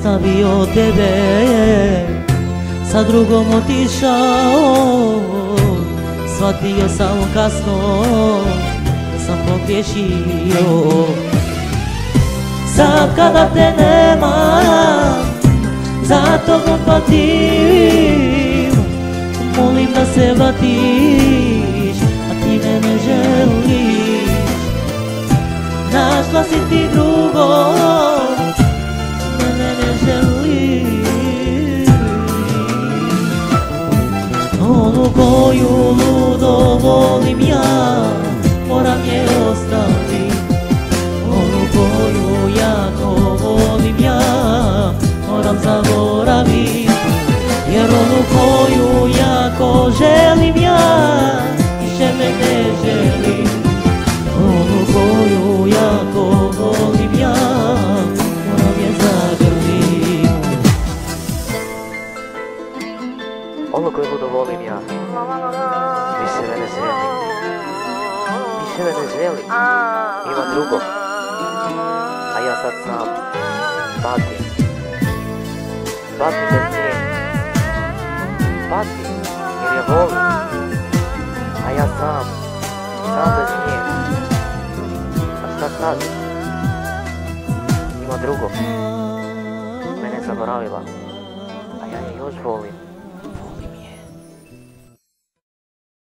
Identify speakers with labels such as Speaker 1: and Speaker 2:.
Speaker 1: ostavio tebe, sa drugom otišao. Shvatio sam kasno, sam pogriješio. Sad kada te nema, za tobom patim. Molim da se vratiš, a ti mene želiš. Našla si ti drugo, mene ne želiš. Onu koju ludo volim ja, moram je ostaviti. Onu koju jako volim ja, moram zaboraviti. Jer onu koju jako želim ja, više me ne želi. Onu koju jako volim ja, moram je zagrlit.
Speaker 2: Onu koju ludo volim ja, više me ne želi. Više me ne želi, ima drugo. A ja sad sam patim. Patim bez nje. Patim jer je volim. A ja sam bez nje. A šta sad? Ima drugo. Mene je zaboravila. A ja je još volim.